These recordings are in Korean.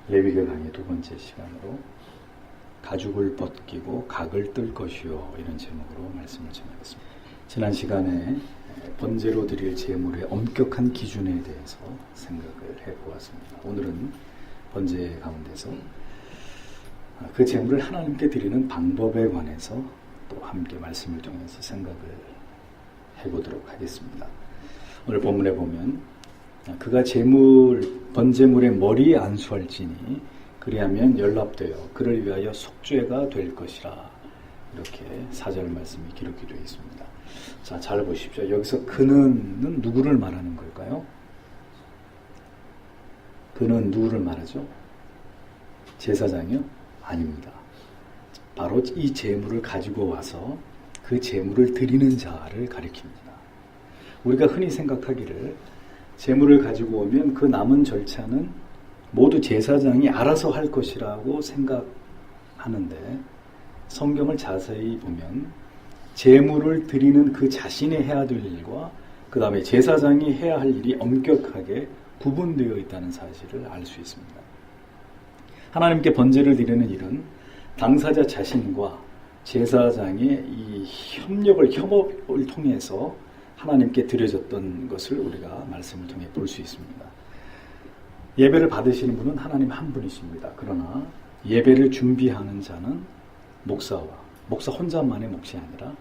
레위기 강의 두 번째 시간으로 가죽을 벗기고 각을 뜰 것이요, 이런 제목으로 말씀을 전하겠습니다. 지난 시간에 번제로 드릴 제물의 엄격한 기준에 대해서 생각을 해보았습니다. 오늘은 번제 가운데서 그 제물을 하나님께 드리는 방법에 관해서 또 함께 말씀을 통해서 생각을 해보도록 하겠습니다. 오늘 본문에 보면 그가 번제물의 머리에 안수할지니 그리하면 연락되어 그를 위하여 속죄가 될 것이라, 이렇게 4절 말씀이 기록이 되어 있습니다. 자, 잘 보십시오. 여기서 그는 누구를 말하는 걸까요? 그는 누구를 말하죠? 제사장이요? 아닙니다. 바로 이 제물을 가지고 와서 그 제물을 드리는 자를 가리킵니다. 우리가 흔히 생각하기를 제물을 가지고 오면 그 남은 절차는 모두 제사장이 알아서 할 것이라고 생각하는데, 성경을 자세히 보면 제물을 드리는 그 자신이 해야 될 일과 그 다음에 제사장이 해야 할 일이 엄격하게 구분되어 있다는 사실을 알 수 있습니다. 하나님께 번제를 드리는 일은 당사자 자신과 제사장의 이 협업을 통해서 하나님께 드려졌던 것을 우리가 말씀을 통해 볼 수 있습니다. 예배를 받으시는 분은 하나님 한 분이십니다. 그러나 예배를 준비하는 자는 목사 혼자만의 몫이 아니라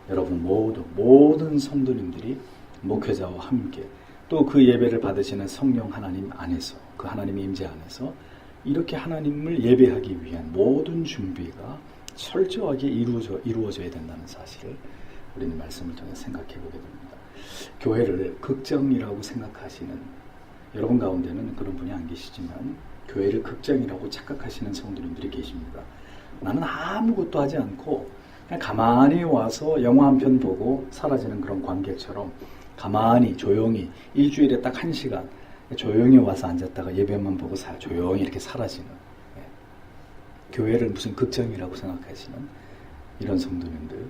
여러분 모든 성도님들이 목회자와 함께 또 그 예배를 받으시는 성령 하나님 안에서, 그 하나님의 임재 안에서 이렇게 하나님을 예배하기 위한 모든 준비가 철저하게 이루어져야 된다는 사실을 우리는 말씀을 통해 생각해 보게 됩니다. 교회를 극장이라고 생각하시는 여러분 가운데는 그런 분이 안 계시지만 교회를 극장이라고 착각하시는 성도님들이 계십니다. 나는 아무것도 하지 않고 그냥 가만히 와서 영화 한 편 보고 사라지는 그런 관객처럼 가만히 조용히 일주일에 딱 1시간 조용히 와서 앉았다가 예배만 보고 조용히 이렇게 사라지는, 교회를 무슨 극장이라고 생각하시는 이런 성도님들,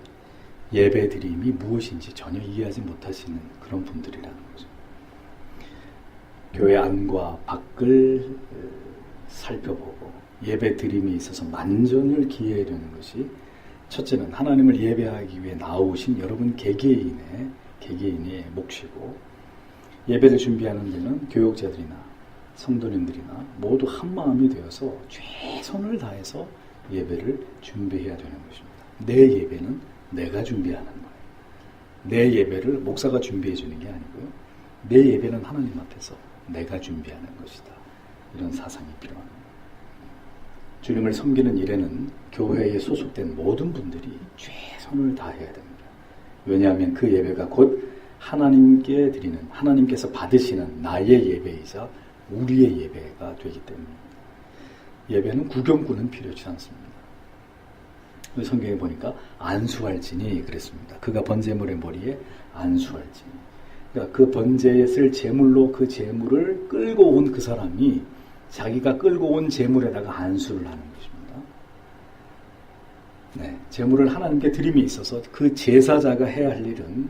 예배 드림이 무엇인지 전혀 이해하지 못하시는 그런 분들이라는 거죠. 교회 안과 밖을 살펴보고 예배 드림에 있어서 만전을 기해야 되는 것이, 첫째는 하나님을 예배하기 위해 나오신 여러분 개개인의 몫이고, 예배를 준비하는 데는 교육자들이나 성도님들이나 모두 한마음이 되어서 최선을 다해서 예배를 준비해야 되는 것입니다. 내 예배는 내가 준비하는 거예요. 내 예배를 목사가 준비해 주는 게 아니고요. 내 예배는 하나님 앞에서 내가 준비하는 것이다. 이런 사상이 필요합니다. 주님을 섬기는 일에는 교회에 소속된 모든 분들이 최선을 다해야 됩니다. 왜냐하면 그 예배가 곧 하나님께 드리는, 하나님께서 받으시는 나의 예배이자 우리의 예배가 되기 때문입니다. 예배는 구경꾼은 필요치 않습니다. 성경에 보니까 안수할지니 그랬습니다. 그가 번제물의 머리에 안수할지니. 그러니까 그 번제에 쓸 제물로 그 제물을 끌고 온 그 사람이 자기가 끌고 온 제물에다가 안수를 하는 것입니다. 제물을 하나님께 드림에 있어서 그 제사자가 해야 할 일은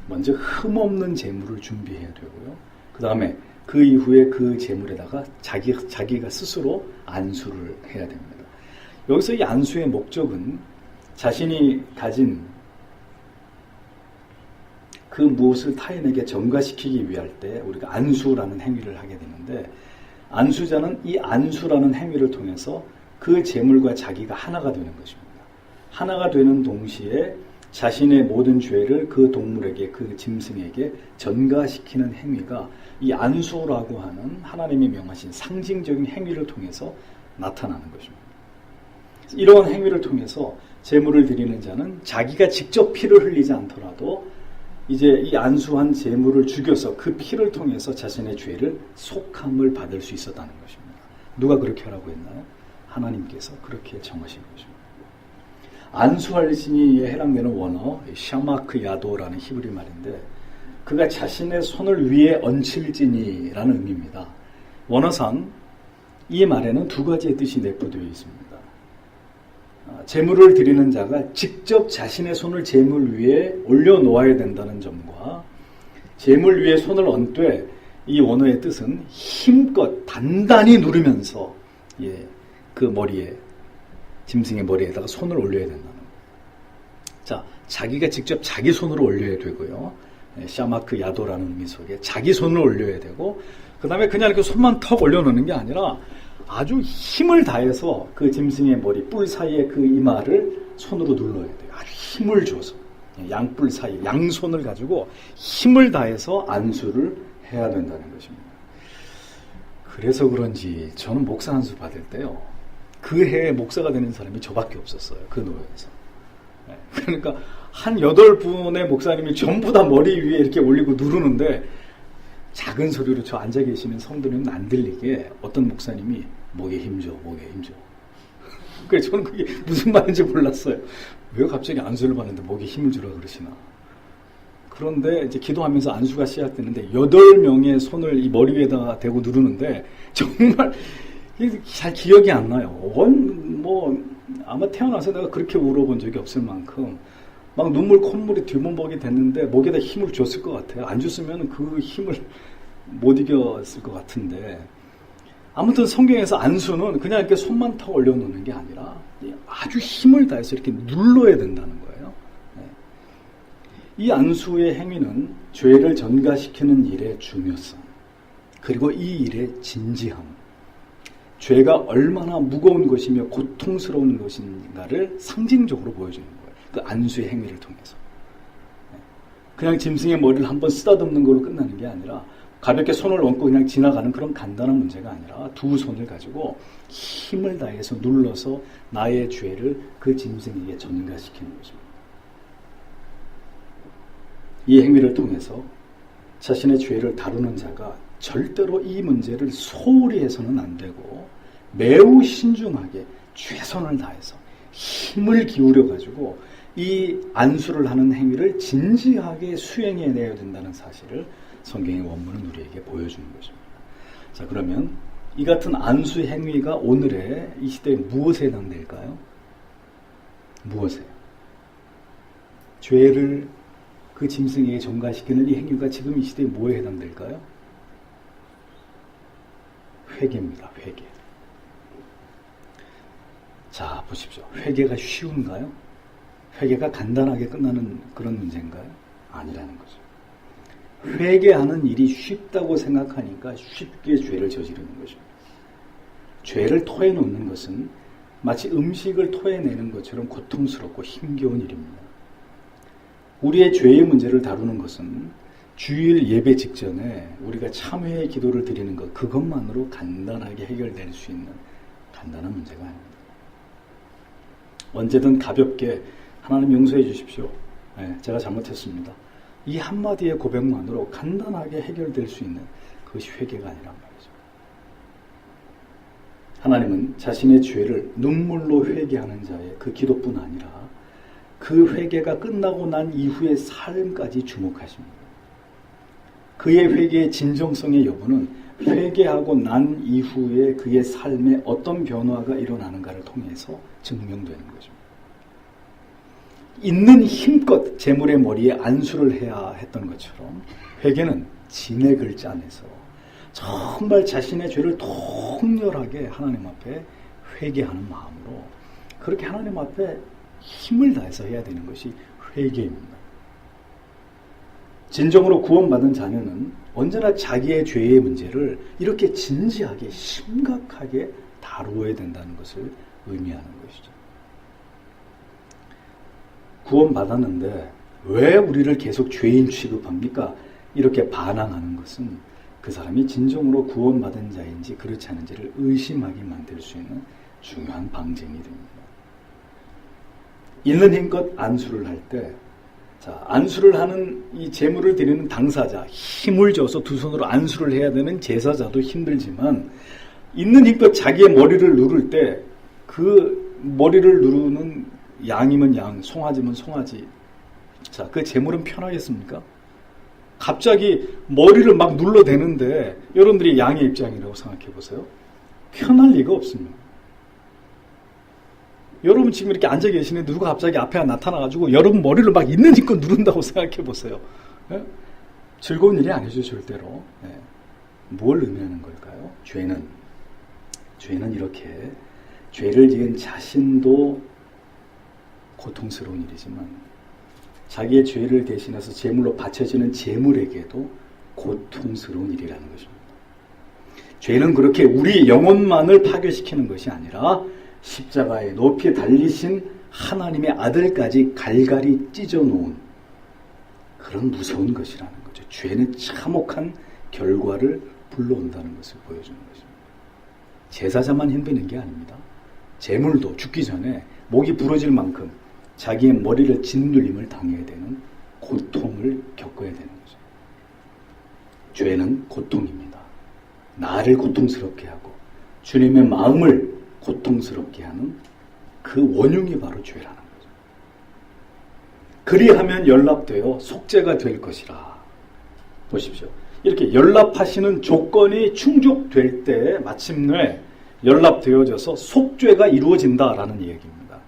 먼저 흠없는 제물을 준비해야 되고요. 그 다음에 그 이후에 그 제물에다가 자기가 스스로 안수를 해야 됩니다. 여기서 이 안수의 목적은 자신이 가진 그 무엇을 타인에게 전가시키기 위할 때 우리가 안수라는 행위를 하게 되는데, 안수자는 이 안수라는 행위를 통해서 그 제물과 자기가 하나가 되는 것입니다. 하나가 되는 동시에 자신의 모든 죄를 그 동물에게, 그 짐승에게 전가시키는 행위가 이 안수라고 하는 하나님이 명하신 상징적인 행위를 통해서 나타나는 것입니다. 이러한 행위를 통해서 제물을 드리는 자는 자기가 직접 피를 흘리지 않더라도 이제 이 안수한 제물을 죽여서 그 피를 통해서 자신의 죄를 속함을 받을 수 있었다는 것입니다. 누가 그렇게 하라고 했나요? 하나님께서 그렇게 정하신 것입니다. 안수할지니에 해당되는 원어 샤마크 야도라는 히브리 말인데, 그가 자신의 손을 위에 얹힐지니라는 의미입니다. 원어상 이 말에는 두 가지의 뜻이 내포되어 있습니다. 제물을 드리는 자가 직접 자신의 손을 제물 위에 올려놓아야 된다는 점과, 제물 위에 손을 얹되 이 원어의 뜻은 힘껏 단단히 누르면서 예, 그 머리에, 짐승의 머리에다가 손을 올려야 된다는 거예요. 자, 자기가 직접 자기 손으로 올려야 되고요. 예, 샤마크 야도라는 의미 속에 자기 손을 올려야 되고, 그 다음에 그냥 이렇게 손만 턱 올려놓는 게 아니라 아주 힘을 다해서 그 짐승의 머리, 뿔 사이에 그 이마를 손으로 눌러야 돼요. 아주 힘을 줘서. 양뿔 사이, 양손을 가지고 힘을 다해서 안수를 해야 된다는 것입니다. 그래서 그런지 저는 목사 안수 받을 때요, 그 해에 목사가 되는 사람이 저밖에 없었어요. 그 노예에서. 그러니까 한 8분의 목사님이 전부 다 머리 위에 이렇게 올리고 누르는데, 작은 소리로 저 앉아 계시는 성도님은 안 들리게 어떤 목사님이 목에 힘줘, 목에 힘줘. 그래서 저는 그게 무슨 말인지 몰랐어요. 왜 갑자기 안수를 받는데 목에 힘을 주라 그러시나. 그런데 이제 기도하면서 안수가 시작되는데 8명의 손을 이 머리 위에다가 대고 누르는데 정말 잘 기억이 안 나요. 아마 태어나서 내가 그렇게 울어본 적이 없을 만큼 막 눈물 콧물이 뒷몸벅이 됐는데 목에다 힘을 줬을 것 같아요. 안 줬으면 그 힘을 못 이겼을 것 같은데, 아무튼 성경에서 안수는 그냥 이렇게 손만 탁 올려놓는 게 아니라 아주 힘을 다해서 이렇게 눌러야 된다는 거예요. 이 안수의 행위는 죄를 전가시키는 일의 중요성, 그리고 이 일의 진지함, 죄가 얼마나 무거운 것이며 고통스러운 것인가를 상징적으로 보여주는 거예요. 그 안수의 행위를 통해서. 그냥 짐승의 머리를 한번 쓰다듬는 걸로 끝나는 게 아니라 가볍게 손을 얹고 그냥 지나가는 그런 간단한 문제가 아니라 두 손을 가지고 힘을 다해서 눌러서 나의 죄를 그 짐승에게 전가시키는 것입니다. 이 행위를 통해서 자신의 죄를 다루는 자가 절대로 이 문제를 소홀히 해서는 안 되고 매우 신중하게 최선을 다해서 힘을 기울여 가지고 이 안수를 하는 행위를 진지하게 수행해내야 된다는 사실을 성경의 원문은 우리에게 보여주는 것입니다. 자, 그러면 이 같은 안수 행위가 오늘의 이 시대에 무엇에 해당될까요? 무엇에? 죄를 그 짐승에게 전가시키는 이 행위가 지금 이 시대에 뭐에 해당될까요? 회개입니다. 회개. 자, 보십시오. 회개가 쉬운가요? 회개가 간단하게 끝나는 그런 문제인가요? 아니라는 거죠. 회개하는 일이 쉽다고 생각하니까 쉽게 죄를 저지르는 것입니다. 죄를 토해놓는 것은 마치 음식을 토해내는 것처럼 고통스럽고 힘겨운 일입니다. 우리의 죄의 문제를 다루는 것은 주일 예배 직전에 우리가 참회의 기도를 드리는 것, 그것만으로 간단하게 해결될 수 있는 간단한 문제가 아닙니다. 언제든 가볍게 하나님 용서해 주십시오. 제가 잘못했습니다. 이 한마디의 고백만으로 간단하게 해결될 수 있는 그것이 회개가 아니란 말이죠. 하나님은 자신의 죄를 눈물로 회개하는 자의 그 기도뿐 아니라 그 회개가 끝나고 난 이후의 삶까지 주목하십니다. 그의 회개의 진정성의 여부는 회개하고 난 이후에 그의 삶에 어떤 변화가 일어나는가를 통해서 증명되는 것입니다. 있는 힘껏 재물의 머리에 안수를 해야 했던 것처럼 회개는 진액을 짜내서 정말 자신의 죄를 통렬하게 하나님 앞에 회개하는 마음으로 그렇게 하나님 앞에 힘을 다해서 해야 되는 것이 회개입니다. 진정으로 구원받은 자녀는 언제나 자기의 죄의 문제를 이렇게 진지하게 심각하게 다루어야 된다는 것을 의미하는 것이죠. 구원받았는데 왜 우리를 계속 죄인 취급합니까? 이렇게 반항하는 것은 그 사람이 진정으로 구원받은 자인지 그렇지 않은지를 의심하게 만들 수 있는 중요한 방증이 됩니다. 있는 힘껏 안수를 할 때, 자, 안수를 하는 이 제물을 드리는 당사자, 힘을 줘서 두 손으로 안수를 해야 되는 제사자도 힘들지만 있는 힘껏 자기의 머리를 누를 때 그 머리를 누르는 양이면 양, 송아지면 송아지. 자, 그 제물은 편하겠습니까? 갑자기 머리를 막 눌러대는데 여러분들이 양의 입장이라고 생각해 보세요. 편할 리가 없습니다. 여러분 지금 이렇게 앉아 계시는데 누가 갑자기 앞에 나타나가지고 여러분 머리를 막 있는 힘껏 누른다고 생각해 보세요. 예? 즐거운 일이 아니죠, 절대로. 예. 뭘 의미하는 걸까요? 죄는 이렇게 죄를 지은 자신도 고통스러운 일이지만 자기의 죄를 대신해서 제물로 바쳐지는 제물에게도 고통스러운 일이라는 것입니다. 죄는 그렇게 우리 영혼만을 파괴시키는 것이 아니라 십자가에 높이 달리신 하나님의 아들까지 갈갈이 찢어놓은 그런 무서운 것이라는 거죠. 죄는 참혹한 결과를 불러온다는 것을 보여주는 것입니다. 제사장만 힘드는 게 아닙니다. 제물도 죽기 전에 목이 부러질 만큼 자기의 머리를 짓눌림을 당해야 되는 고통을 겪어야 되는 거죠. 죄는 고통입니다. 나를 고통스럽게 하고 주님의 마음을 고통스럽게 하는 그 원흉이 바로 죄라는 거죠. 그리하면 연락되어 속죄가 될 것이라. 보십시오. 이렇게 연락하시는 조건이 충족될 때 마침내 연락되어져서 속죄가 이루어진다라는 얘기입니다.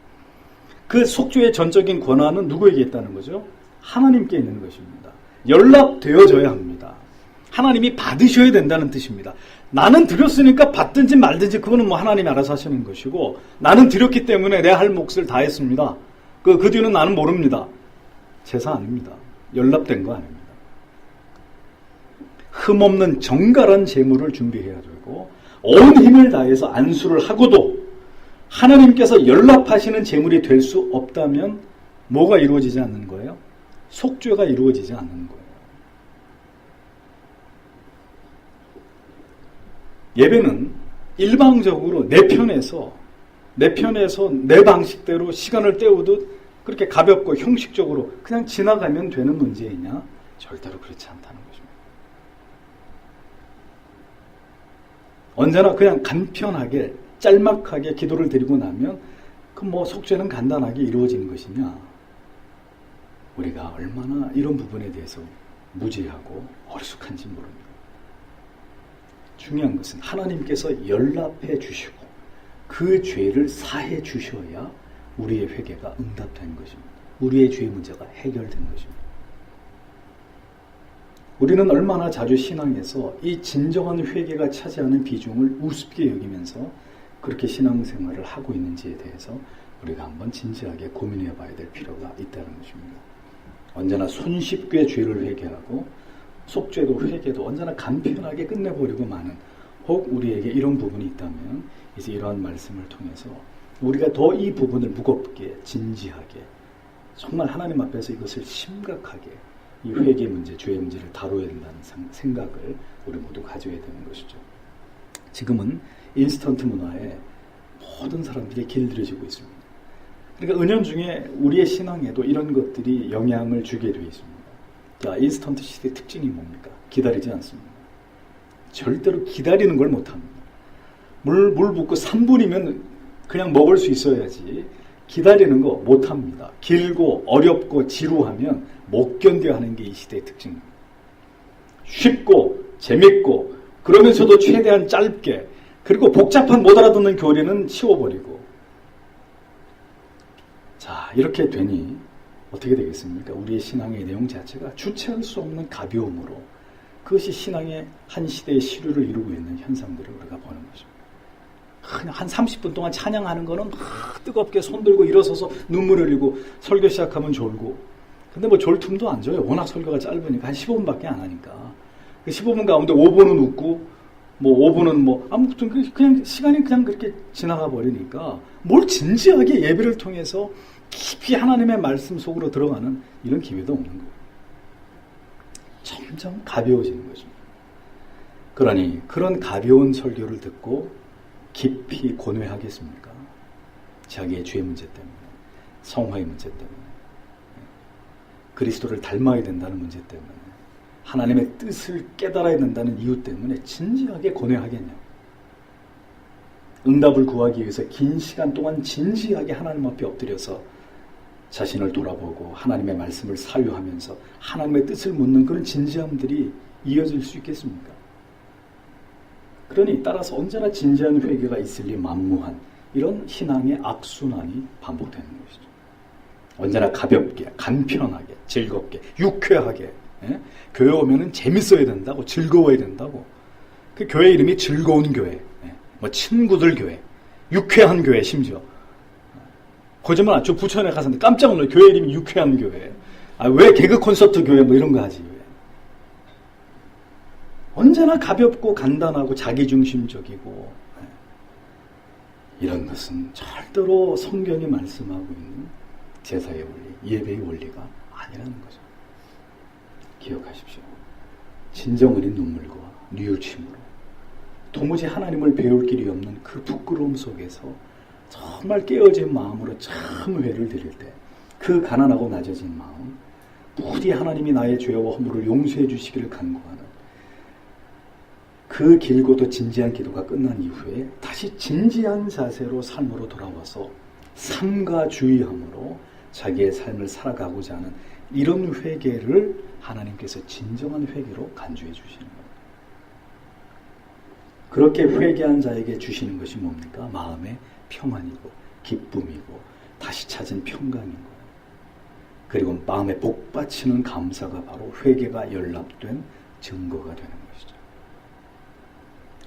그 속죄의 전적인 권한은 누구에게 있다는 거죠? 하나님께 있는 것입니다. 연락되어져야 합니다. 하나님이 받으셔야 된다는 뜻입니다. 나는 드렸으니까 받든지 말든지 그거는 뭐 하나님이 알아서 하시는 것이고 나는 드렸기 때문에 내 할 몫을 다 했습니다. 그 뒤는 나는 모릅니다. 제사 아닙니다. 연락된 거 아닙니다. 흠없는 정갈한 제물을 준비해야 되고 온 힘을 다해서 안수를 하고도 하나님께서 연락하시는 제물이 될 수 없다면 뭐가 이루어지지 않는 거예요? 속죄가 이루어지지 않는 거예요. 예배는 일방적으로 내 편에서 내 방식대로 시간을 때우듯 그렇게 가볍고 형식적으로 그냥 지나가면 되는 문제이냐? 절대로 그렇지 않다는 것입니다. 언제나 그냥 간편하게 짤막하게 기도를 드리고 나면 그 뭐 속죄는 간단하게 이루어지는 것이냐? 우리가 얼마나 이런 부분에 대해서 무지하고 어리숙한지 모릅니다. 중요한 것은 하나님께서 연락해 주시고 그 죄를 사해 주셔야 우리의 회개가 응답된 것입니다. 우리의 죄 문제가 해결된 것입니다. 우리는 얼마나 자주 신앙에서 이 진정한 회개가 차지하는 비중을 우습게 여기면서 그렇게 신앙생활을 하고 있는지에 대해서 우리가 한번 진지하게 고민해 봐야 될 필요가 있다는 것입니다. 언제나 손쉽게 죄를 회개하고 속죄도 회개도 언제나 간편하게 끝내버리고 마는 혹 우리에게 이런 부분이 있다면 이제 이러한 말씀을 통해서 우리가 더 이 부분을 무겁게 진지하게 정말 하나님 앞에서 이것을 심각하게 이 회개 문제, 죄의 문제를 다뤄야 된다는 생각을 우리 모두 가져야 되는 것이죠. 지금은 인스턴트 문화에 모든 사람들이 길들여지고 있습니다. 그러니까 은연중에 우리의 신앙에도 이런 것들이 영향을 주게 되어 있습니다. 자, 인스턴트 시대의 특징이 뭡니까? 기다리지 않습니다. 절대로 기다리는 걸 못합니다. 물 붓고 3분이면 그냥 먹을 수 있어야지 기다리는 거 못합니다. 길고 어렵고 지루하면 못 견뎌야 하는 게 이 시대의 특징입니다. 쉽고 재밌고 그러면서도 최대한 짧게 그리고 복잡한 못 알아듣는 교리는 치워버리고 자 이렇게 되니 어떻게 되겠습니까? 우리의 신앙의 내용 자체가 주체할 수 없는 가벼움으로 그것이 신앙의 한 시대의 시류를 이루고 있는 현상들을 우리가 보는 것입니다. 한 30분 동안 찬양하는 거는 막 뜨겁게 손들고 일어서서 눈물 흘리고 설교 시작하면 졸고 근데 뭐 졸 틈도 안 줘요. 워낙 설교가 짧으니까 한 15분밖에 안 하니까 그 15분 가운데 5분은 웃고 뭐 5분은 뭐 아무튼 그냥 시간이 그냥 그렇게 지나가 버리니까 뭘 진지하게 예배를 통해서 깊이 하나님의 말씀 속으로 들어가는 이런 기회도 없는 거예요. 점점 가벼워지는 것입니다. 그러니 그런 가벼운 설교를 듣고 깊이 고뇌하겠습니까? 자기의 죄 문제 때문에, 성화의 문제 때문에, 그리스도를 닮아야 된다는 문제 때문에, 하나님의 뜻을 깨달아야 된다는 이유 때문에 진지하게 고뇌하겠냐고. 응답을 구하기 위해서 긴 시간 동안 진지하게 하나님 앞에 엎드려서 자신을 돌아보고 하나님의 말씀을 사유하면서 하나님의 뜻을 묻는 그런 진지함들이 이어질 수 있겠습니까? 그러니 따라서 언제나 진지한 회개가 있을 리 만무한 이런 신앙의 악순환이 반복되는 것이죠. 언제나 가볍게, 간편하게, 즐겁게, 유쾌하게 교회 오면은 재밌어야 된다고, 즐거워야 된다고. 그 교회 이름이 즐거운 교회. 뭐 친구들 교회, 유쾌한 교회 심지어. 거짓말 안 쳐. 부천에 가서는데 깜짝 놀라요. 교회 이름이 유쾌한 교회. 왜 개그 콘서트 교회 뭐 이런 거 하지. 왜. 언제나 가볍고 간단하고 자기중심적이고 이런 것은 절대로 성경이 말씀하고 있는 제사의 원리, 예배의 원리가 아니라는 거죠. 기억하십시오. 진정 어린 눈물과 뉘우침으로 도무지 하나님을 배울 길이 없는 그 부끄러움 속에서 정말 깨어진 마음으로 참 회를 드릴 때 그 가난하고 낮아진 마음, 부디 하나님이 나의 죄와 허물을 용서해 주시기를 간구하는 그 길고도 진지한 기도가 끝난 이후에 다시 진지한 자세로 삶으로 돌아와서 삶과 주의함으로 자기의 삶을 살아가고자 하는 이런 회개를 하나님께서 진정한 회개로 간주해 주시는 거예요. 그렇게 회개한 자에게 주시는 것이 뭡니까? 마음의 평안이고 기쁨이고 다시 찾은 평강인 거예요. 그리고 마음에 복받치는 감사가 바로 회개가 연락된 증거가 되는 것이죠.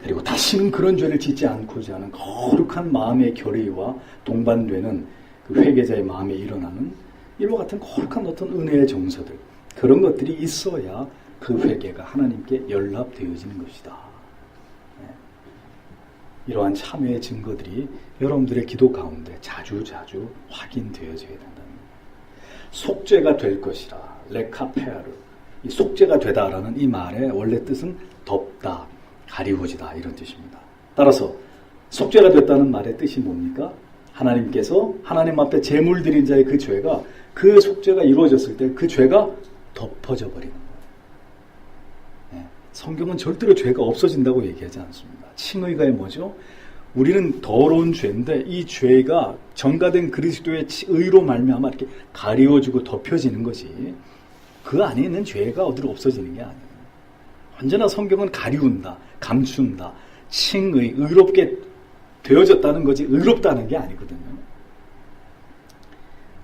그리고 다시는 그런 죄를 짓지 않고자 하는 거룩한 마음의 결의와 동반되는 그 회개자의 마음에 일어나는 이와 같은 거룩한 어떤 은혜의 정서들, 그런 것들이 있어야 그 회개가 하나님께 연락되어지는 것이다. 이러한 참회의 증거들이 여러분들의 기도 가운데 자주자주 확인되어져야 된다는 거예요. 속죄가 될 것이라, 레카페아르, 이 속죄가 되다라는 이 말의 원래 뜻은 덮다, 가리워지다 이런 뜻입니다. 따라서 속죄가 됐다는 말의 뜻이 뭡니까? 하나님께서 하나님 앞에 제물 드린 자의 그 죄가, 그 속죄가 이루어졌을 때 그 죄가 덮어져 버리는 거예요. 성경은 절대로 죄가 없어진다고 얘기하지 않습니다. 칭의가 뭐죠? 우리는 더러운 죄인데 이 죄가 전가된 그리스도의 의로 말미암아 이렇게 가리워지고 덮여지는 것이, 그 안에 있는 죄가 어디로 없어지는 게 아니에요. 언제나 성경은 가리운다, 감춘다, 칭의, 의롭게 되어졌다는 거지 의롭다는 게 아니거든요.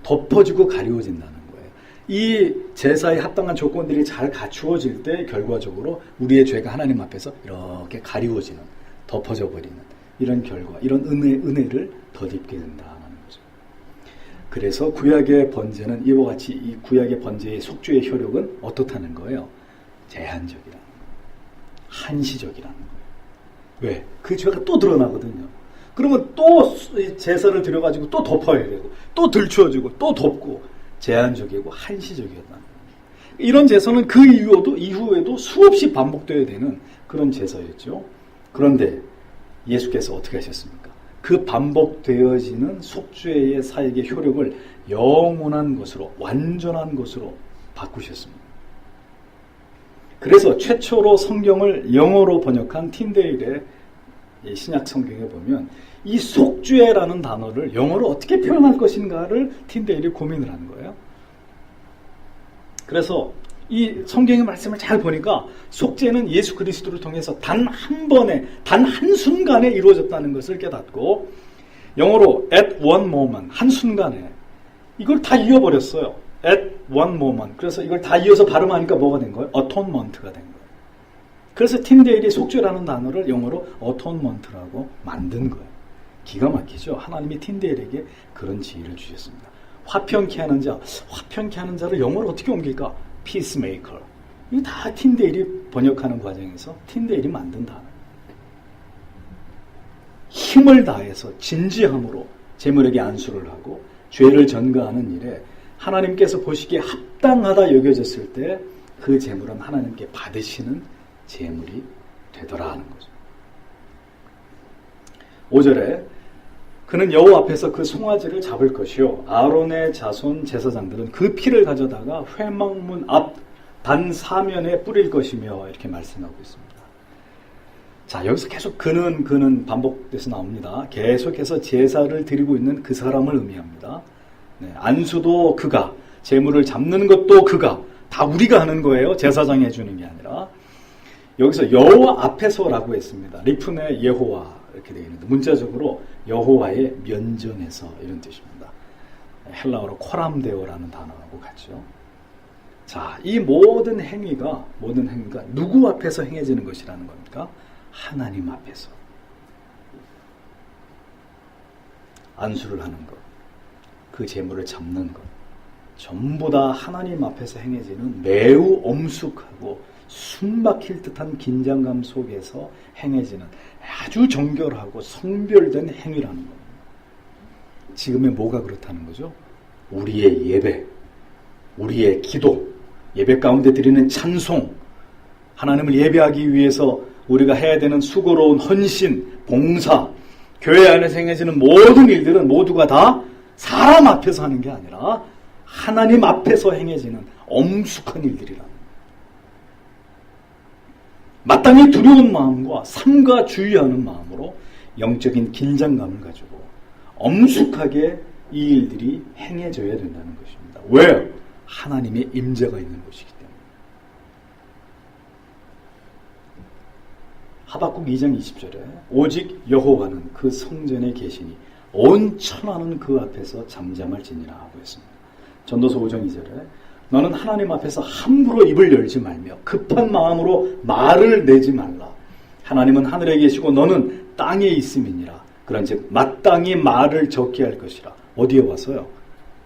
덮어지고 가리워진다는 거예요. 이 제사에 합당한 조건들이 잘 갖추어질 때 결과적으로 우리의 죄가 하나님 앞에서 이렇게 가리워지는, 덮어져 버리는 이런 결과, 이런 은혜를 덧입게 된다는 거죠. 그래서 구약의 번제는 이와 같이 이 구약의 번제의 속죄의 효력은 어떻다는 거예요? 제한적이라는 거예요. 한시적이라는 거예요. 왜? 그 죄가 또 드러나거든요. 그러면 또 제사를 드려가지고 또 덮어야 되고, 또 들추어지고, 또 덮고, 제한적이고 한시적이었다는 거예요. 이런 제사는 그 이후에도 수없이 반복되어야 되는 그런 제사였죠. 그런데 예수께서 어떻게 하셨습니까? 그 반복되어지는 속죄의 사역의 효력을 영원한 것으로, 완전한 것으로 바꾸셨습니다. 그래서 최초로 성경을 영어로 번역한 틴데일의 신약 성경에 보면 이 속죄라는 단어를 영어로 어떻게 표현할 것인가를 틴데일이 고민을 하는 거예요. 그래서 이 성경의 말씀을 잘 보니까 속죄는 예수 그리스도를 통해서 단 한 번에, 단 한순간에 이루어졌다는 것을 깨닫고, 영어로 at one moment, 한순간에 이걸 다 이어버렸어요. at one moment. 그래서 이걸 다 이어서 발음하니까 뭐가 된 거예요? atonement가 된 거예요. 그래서 틴데일이 속죄라는 단어를 영어로 atonement라고 만든 거예요. 기가 막히죠? 하나님이 틴데일에게 그런 지혜를 주셨습니다. 화평케 하는 자, 화평케 하는 자를 영어로 어떻게 옮길까? peacemaker. 이거 다 틴데일이 번역하는 과정에서 틴데일이 만든 단어예요. 힘을 다해서 진지함으로 제물에게 안수를 하고 죄를 전가하는 일에 하나님께서 보시기에 합당하다 여겨졌을 때 그 제물은 하나님께 받으시는 제물이 되더라 하는 거죠. 5절에 그는 여호와 앞에서 그 송아지를 잡을 것이요 아론의 자손 제사장들은 그 피를 가져다가 회막문 앞 단 사면에 뿌릴 것이며 이렇게 말씀하고 있습니다. 자, 여기서 계속 그는 반복돼서 나옵니다. 계속해서 제사를 드리고 있는 그 사람을 의미합니다. 네, 안수도 그가, 제물을 잡는 것도 그가, 다 우리가 하는 거예요. 제사장이 해주는 게 아니라. 여기서 여호와 앞에서라고 했습니다. 리프네 예호와 이렇게 되어 있는데 문자적으로 여호와의 면전에서 이런 뜻입니다. 헬라어로 코람데오라는 단어하고 같죠. 자, 이 모든 행위가 누구 앞에서 행해지는 것이라는 겁니까? 하나님 앞에서. 안수를 하는 것, 그 제물을 잡는 것, 전부 다 하나님 앞에서 행해지는 매우 엄숙하고 숨막힐 듯한 긴장감 속에서 행해지는 아주 정결하고 성별된 행위라는 겁니다. 지금의 뭐가 그렇다는 거죠? 우리의 예배, 우리의 기도, 예배 가운데 드리는 찬송, 하나님을 예배하기 위해서 우리가 해야 되는 수고로운 헌신, 봉사, 교회 안에서 행해지는 모든 일들은 모두가 다 사람 앞에서 하는 게 아니라 하나님 앞에서 행해지는 엄숙한 일들이라는 거예요. 마땅히 두려운 마음과 삼가 주의하는 마음으로 영적인 긴장감을 가지고 엄숙하게 이 일들이 행해져야 된다는 것입니다. 왜요? 하나님의 임재가 있는 곳이기 때문에. 하박국 2장 20절에 오직 여호와는 그 성전에 계시니 온 천하는 그 앞에서 잠잠할지니라 하고 있습니다. 전도서 5장 2절에 너는 하나님 앞에서 함부로 입을 열지 말며 급한 마음으로 말을 내지 말라. 하나님은 하늘에 계시고 너는 땅에 있음이니라. 그런즉 마땅히 말을 적게 할 것이라. 어디에 와서요?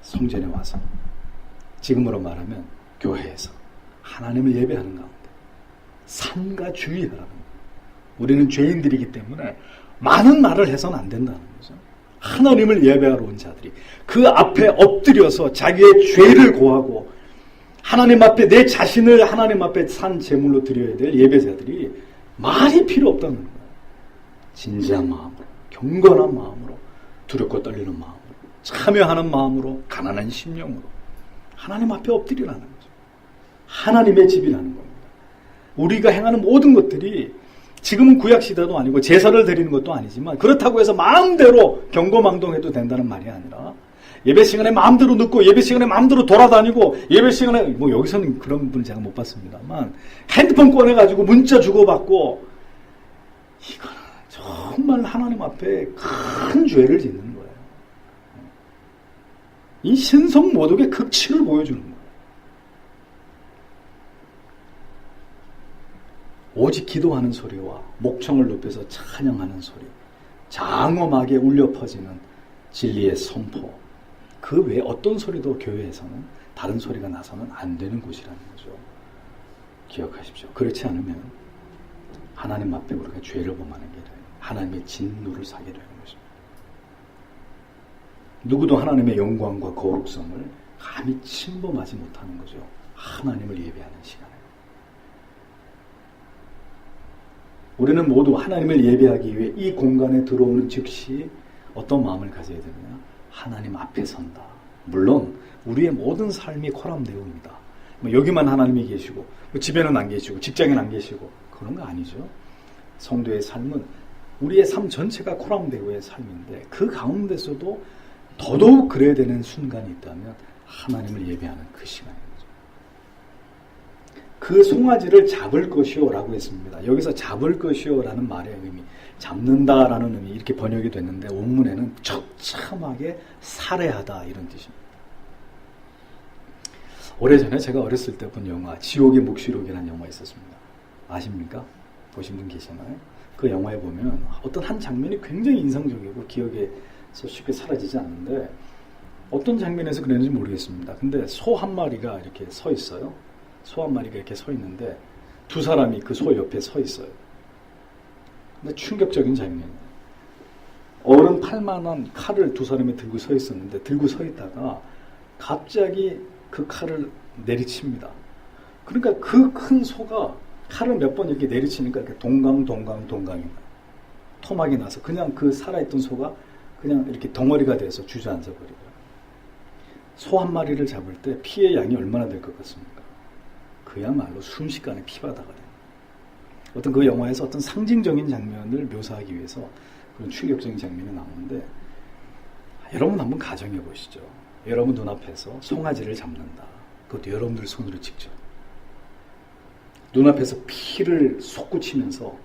성전에 와서. 지금으로 말하면 교회에서 하나님을 예배하는 가운데 삼가 주의하라는 거예요. 우리는 죄인들이기 때문에 많은 말을 해서는 안 된다는 거죠. 하나님을 예배하러 온 자들이 그 앞에 엎드려서 자기의 죄를 고하고 하나님 앞에 내 자신을 하나님 앞에 산 제물로 드려야 될 예배자들이 말이 필요 없다는 거예요. 진지한 마음으로, 경건한 마음으로, 두렵고 떨리는 마음으로, 참여하는 마음으로, 가난한 심령으로 하나님 앞에 엎드리라는 거죠. 하나님의 집이라는 겁니다. 우리가 행하는 모든 것들이 지금은 구약시대도 아니고 제사를 드리는 것도 아니지만 그렇다고 해서 마음대로 경거망동해도 된다는 말이 아니라 예배 시간에 마음대로 듣고 예배 시간에 마음대로 돌아다니고 예배 시간에 뭐 여기서는 그런 분 제가 못 봤습니다만 핸드폰 꺼내가지고 문자 주고받고 이거는 정말 하나님 앞에 큰 죄를 짓는 거예요. 이 신성모독의 극치를 보여주는 거예요. 오직 기도하는 소리와 목청을 높여서 찬양하는 소리, 장엄하게 울려 퍼지는 진리의 선포, 그 외에 어떤 소리도 교회에서는 다른 소리가 나서는 안 되는 곳이라는 거죠. 기억하십시오. 그렇지 않으면 하나님 앞에 우리가 죄를 범하는 게 돼요. 하나님의 진노를 사게 되는 것입니다. 누구도 하나님의 영광과 거룩성을 감히 침범하지 못하는 거죠. 하나님을 예배하는 시간에. 우리는 모두 하나님을 예배하기 위해 이 공간에 들어오는 즉시 어떤 마음을 가져야 되느냐? 하나님 앞에 선다. 물론 우리의 모든 삶이 코람되옵니다. 여기만 하나님이 계시고 집에는 안 계시고 직장에는 안 계시고 그런 거 아니죠. 성도의 삶은 우리의 삶 전체가 코람되고의 삶인데 그 가운데서도 더더욱 그래야 되는 순간이 있다면 하나님을 예배하는 그 시간입니다. 그 송아지를 잡을 것이요 라고 했습니다. 여기서 잡을 것이요 라는 말의 의미, 잡는다라는 의미 이렇게 번역이 됐는데 원문에는 처참하게 살해하다 이런 뜻입니다. 오래전에 제가 어렸을 때 본 영화 지옥의 묵시록이라는 영화 있었습니다. 아십니까? 보신 분 계시나요? 그 영화에 보면 어떤 한 장면이 굉장히 인상적이고 기억에서 쉽게 사라지지 않는데 어떤 장면에서 그랬는지 모르겠습니다. 근데 소 한 마리가 이렇게 서 있어요. 소 한 마리가 이렇게 서 있는데 두 사람이 그 소 옆에 서 있어요. 근데 충격적인 장면이에요. 어른 팔만한 칼을 두 사람이 들고 서 있었는데 들고 서 있다가 갑자기 그 칼을 내리칩니다. 그러니까 그 큰 소가 칼을 몇 번 이렇게 내리치니까 이렇게 동강이 토막이 나서 그냥 그 살아있던 소가 그냥 이렇게 덩어리가 돼서 주저앉아 버리고요. 소 한 마리를 잡을 때 피의 양이 얼마나 될 것 같습니까? 그야말로 순식간에 피바다가 됩니다. 어떤 그 영화에서 어떤 상징적인 장면을 묘사하기 위해서 그런 충격적인 장면이 나오는데 여러분 한번 가정해 보시죠. 여러분 눈앞에서 송아지를 잡는다. 그것도 여러분들 손으로 직접. 눈앞에서 피를 솟구치면서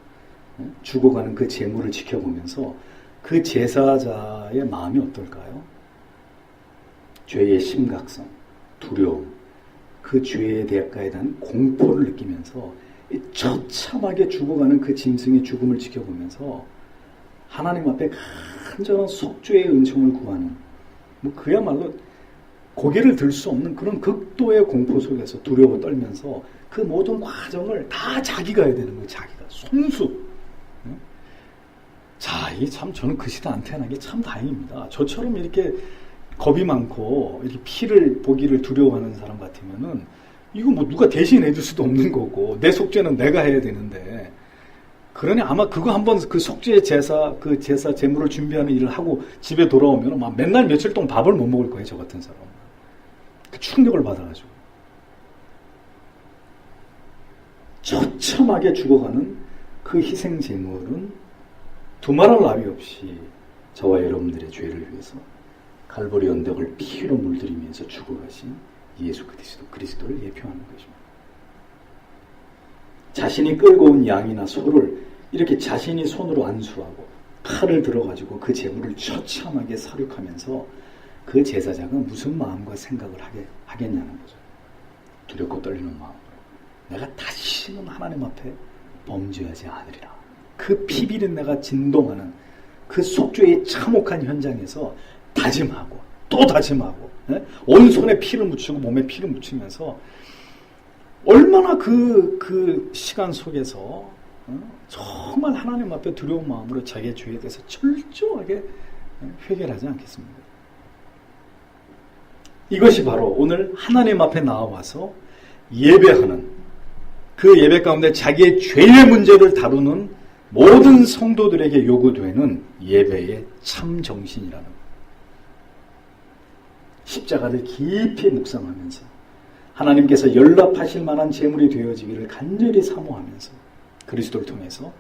죽어가는 그 제물을 지켜보면서 그 제사자의 마음이 어떨까요? 죄의 심각성, 두려움, 그 죄의 대가에 대한 공포를 느끼면서 처참하게 죽어가는 그 짐승의 죽음을 지켜보면서 하나님 앞에 간절한 속죄의 은총을 구하는, 뭐 그야말로 고개를 들 수 없는 그런 극도의 공포 속에서 두려워 떨면서 그 모든 과정을 다 자기가 해야 되는 거예요. 자기가 손수. 자, 이게 참 저는 그 시대 안 태어난 게 참 다행입니다. 저처럼 이렇게 겁이 많고 이렇게 피를 보기를 두려워하는 사람 같으면은 이거 뭐 누가 대신 해줄 수도 없는 거고 내 속죄는 내가 해야 되는데, 그러니 아마 그거 한번 그 속죄 제사, 그 제사 제물을 준비하는 일을 하고 집에 돌아오면 막 맨날 며칠 동안 밥을 못 먹을 거예요. 저 같은 사람. 그 충격을 받아가지고 처참하게 죽어가는 그 희생 제물은 두말할 나위 없이 저와 여러분들의 죄를 위해서 갈보리 언덕을 피로 물들이면서 죽어가신 예수 그리스도를 예표하는 것입니다. 자신이 끌고 온 양이나 소를 이렇게 자신이 손으로 안수하고 칼을 들어가지고 그 제물을 처참하게 사륙하면서 그 제사장은 무슨 마음과 생각을 하겠냐는 거죠. 두렵고 떨리는 마음으로 내가 다시는 하나님 앞에 범죄하지 않으리라. 그 피비린 내가 진동하는 그 속죄의 참혹한 현장에서 다짐하고 또 다짐하고, 온 손에 피를 묻히고 몸에 피를 묻히면서 얼마나 그 시간 속에서 정말 하나님 앞에 두려운 마음으로 자기의 죄에 대해서 철저하게 회개하지 않겠습니까? 이것이 바로 오늘 하나님 앞에 나와서 예배하는, 그 예배 가운데 자기의 죄의 문제를 다루는 모든 성도들에게 요구되는 예배의 참 정신이라는 것. 십자가를 깊이 묵상하면서 하나님께서 연락하실 만한 제물이 되어지기를 간절히 사모하면서 그리스도를 통해서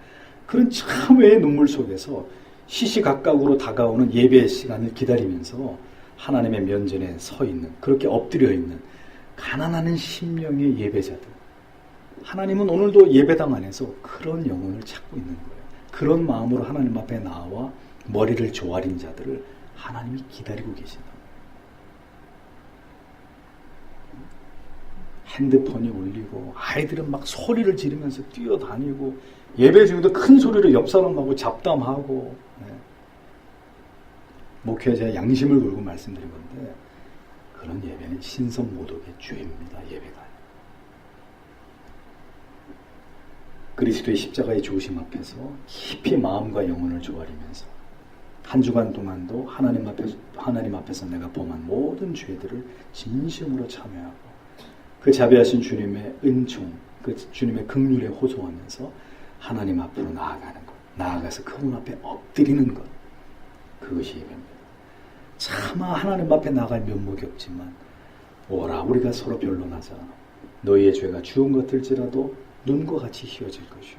그런 참회의 눈물 속에서 시시각각으로 다가오는 예배의 시간을 기다리면서 하나님의 면전에 서 있는, 그렇게 엎드려 있는 가난한 심령의 예배자들. 하나님은 오늘도 예배당 안에서 그런 영혼을 찾고 있는 거예요. 그런 마음으로 하나님 앞에 나와 머리를 조아린 자들을 하나님이 기다리고 계신다. 핸드폰이 울리고 아이들은 막 소리를 지르면서 뛰어다니고 예배 중에도 큰 소리로 옆 사람하고 잡담하고, 목회자의 양심을 걸고 말씀드린 건데 그런 예배는 신성모독의 죄입니다. 예배가. 그리스도의 십자가의 조심 앞에서 깊이 마음과 영혼을 조아리면서 한 주간 동안도 하나님 앞에서 내가 범한 모든 죄들을 진심으로 참여하고 그 자비하신 주님의 은총, 그 주님의 긍휼에 호소하면서 하나님 앞으로 나아가는 것, 나아가서 그분 앞에 엎드리는 것, 그것이 예배입니다. 차마 하나님 앞에 나갈 면목이 없지만 오라 우리가 서로 변론하자. 너희의 죄가 주운 같을지라도 눈과 같이 희어질 것이요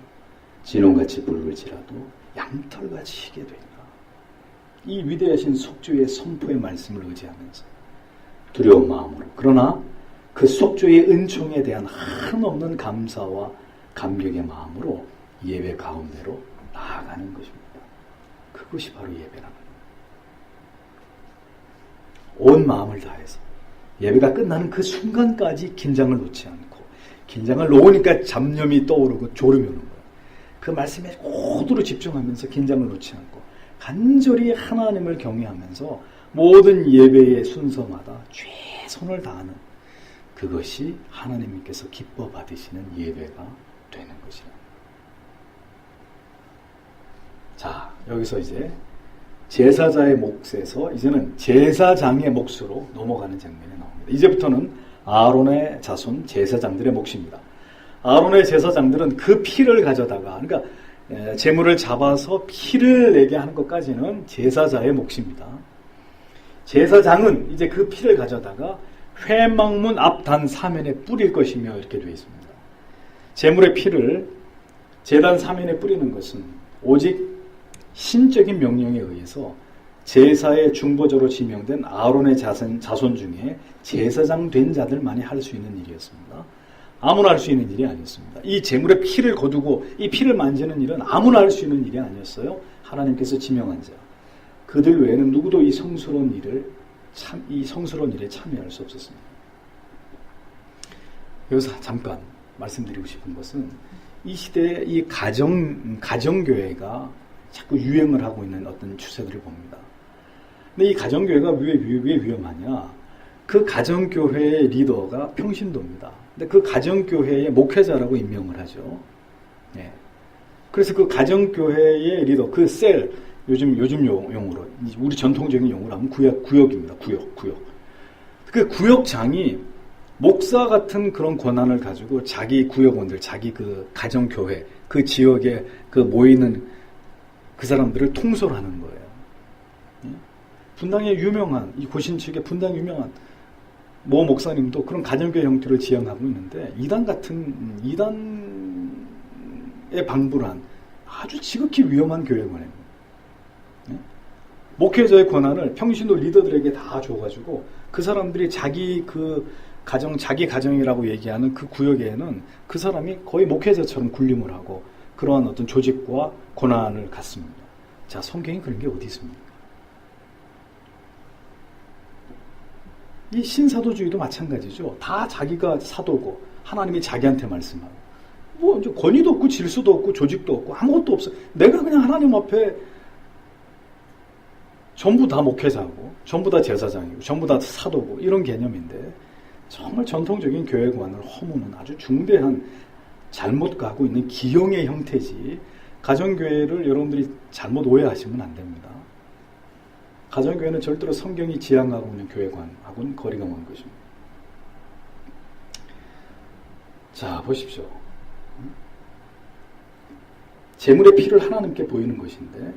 진홍같이 붉을지라도 양털같이 희게 되리라. 이 위대하신 속죄의 선포의 말씀을 의지하면서 두려운 마음으로, 그러나 그 속죄의 은총에 대한 한없는 감사와 감격의 마음으로 예배 가운데로 나아가는 것입니다. 그것이 바로 예배라는 온 마음을 다해서 예배가 끝나는 그 순간까지 긴장을 놓지 않고, 긴장을 놓으니까 잡념이 떠오르고 졸음이 오는 거예요. 그 말씀에 고도로 집중하면서 긴장을 놓지 않고 간절히 하나님을 경외하면서 모든 예배의 순서마다 최선을 다하는, 그것이 하나님께서 기뻐 받으시는 예배가 되는 것이라. 자, 여기서 이제 제사자의 몫에서 이제는 제사장의 몫으로 넘어가는 장면이 나옵니다. 이제부터는 아론의 자손 제사장들의 몫입니다. 아론의 제사장들은 그 피를 가져다가, 그러니까 제물을 잡아서 피를 내게 하는 것까지는 제사자의 몫입니다. 제사장은 이제 그 피를 가져다가 회막문 앞 단 사면에 뿌릴 것이며 이렇게 되어 있습니다. 제물의 피를 제단 사면에 뿌리는 것은 오직 신적인 명령에 의해서 제사의 중보자로 지명된 아론의 자손 중에 제사장 된 자들만이 할 수 있는 일이었습니다. 아무나 할 수 있는 일이 아니었습니다. 이 제물의 피를 거두고 이 피를 만지는 일은 아무나 할 수 있는 일이 아니었어요. 하나님께서 지명한 자. 그들 외에는 누구도 이 성스러운 일에 참여할 수 없었습니다. 여기서 잠깐 말씀드리고 싶은 것은 이 시대의 이 가정교회가 자꾸 유행을 하고 있는 어떤 추세들을 봅니다. 근데 이 가정교회가 왜 위험하냐? 그 가정교회의 리더가 평신도입니다. 근데 그 가정교회의 목회자라고 임명을 하죠. 네. 그래서 그 가정교회의 리더, 그 셀, 요즘 용어로, 우리 전통적인 용어로 하면 구역입니다. 구역. 그 구역장이 목사 같은 그런 권한을 가지고 자기 구역원들, 자기 그 가정교회, 그 지역에 그 모이는 그 사람들을 통솔하는 거예요. 분당에 유명한, 이 고신 측에 분당 유명한 모 목사님도 그런 가정교회 형태를 지향하고 있는데, 이단에 방불한 아주 지극히 위험한 교회관입니다. 목회자의 권한을 평신도 리더들에게 다 줘가지고 그 사람들이 자기 가정이라고 얘기하는 그 구역에는 그 사람이 거의 목회자처럼 군림을 하고 그러한 어떤 조직과 권한을 갖습니다. 자, 성경에 그런 게 어디 있습니까? 이 신사도주의도 마찬가지죠. 다 자기가 사도고 하나님이 자기한테 말씀하고 뭐 이제 권위도 없고 질서도 없고 조직도 없고 아무것도 없어. 내가 그냥 하나님 앞에 전부 다 목회자고 전부 다 제사장이고 전부 다 사도고 이런 개념인데, 정말 전통적인 교회관을 허무는 아주 중대한 잘못 가고 있는 기형의 형태지, 가정교회를 여러분들이 잘못 오해하시면 안 됩니다. 가정교회는 절대로 성경이 지향하고 있는 교회관하고는 거리가 먼 것입니다. 자, 보십시오. 제물의 피를 하나님께 보이는 것인데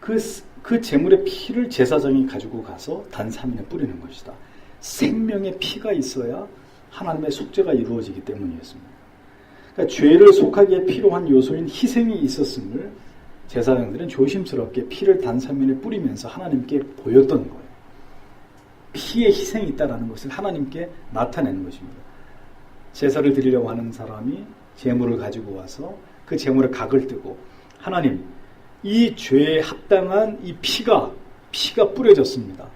그 제물의 피를 제사장이 가지고 가서 단 3일에 뿌리는 것이다. 생명의 피가 있어야 하나님의 속죄가 이루어지기 때문이었습니다. 그러니까 죄를 속하기에 필요한 요소인 희생이 있었음을 제사장들은 조심스럽게 피를 단 3일에 뿌리면서 하나님께 보였던 거예요. 피에 희생이 있다는 것을 하나님께 나타내는 것입니다. 제사를 드리려고 하는 사람이 제물을 가지고 와서 그 제물의 각을 뜨고, 하나님, 이 죄에 합당한 이 피가 뿌려졌습니다.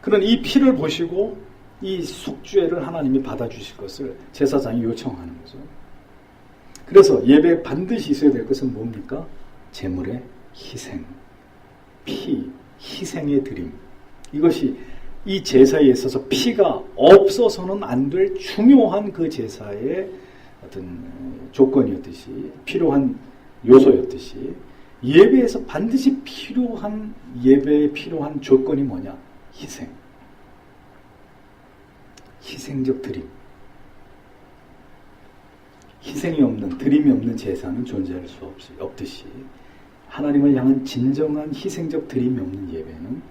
그런 이 피를 보시고 이 속죄를 하나님이 받아주실 것을 제사장이 요청하는 거죠. 그래서 예배에 반드시 있어야 될 것은 뭡니까? 제물의 희생, 피, 희생의 드림. 이것이 이 제사에 있어서 피가 없어서는 안 될 중요한 그 제사의 어떤 조건이었듯이, 필요한 요소였듯이, 예배에서 반드시 예배에 필요한 조건이 뭐냐? 희생. 희생적 드림. 희생이 없는, 드림이 없는 제사는 존재할 수 없듯이, 하나님을 향한 진정한 희생적 드림이 없는 예배는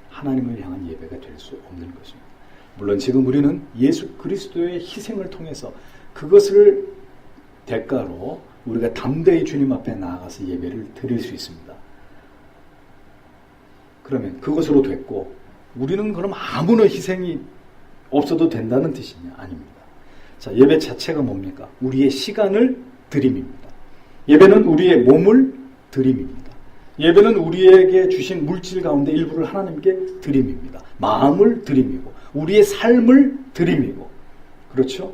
하나님을 향한 예배가 될 수 없는 것입니다. 물론 지금 우리는 예수 그리스도의 희생을 통해서 그것을 대가로 우리가 담대히 주님 앞에 나아가서 예배를 드릴 수 있습니다. 그러면 그것으로 됐고, 우리는 그럼 아무런 희생이 없어도 된다는 뜻이냐? 아닙니다. 자, 예배 자체가 뭡니까? 우리의 시간을 드림입니다. 예배는 우리의 몸을 드림입니다. 예배는 우리에게 주신 물질 가운데 일부를 하나님께 드림입니다. 마음을 드림이고, 우리의 삶을 드림이고, 그렇죠?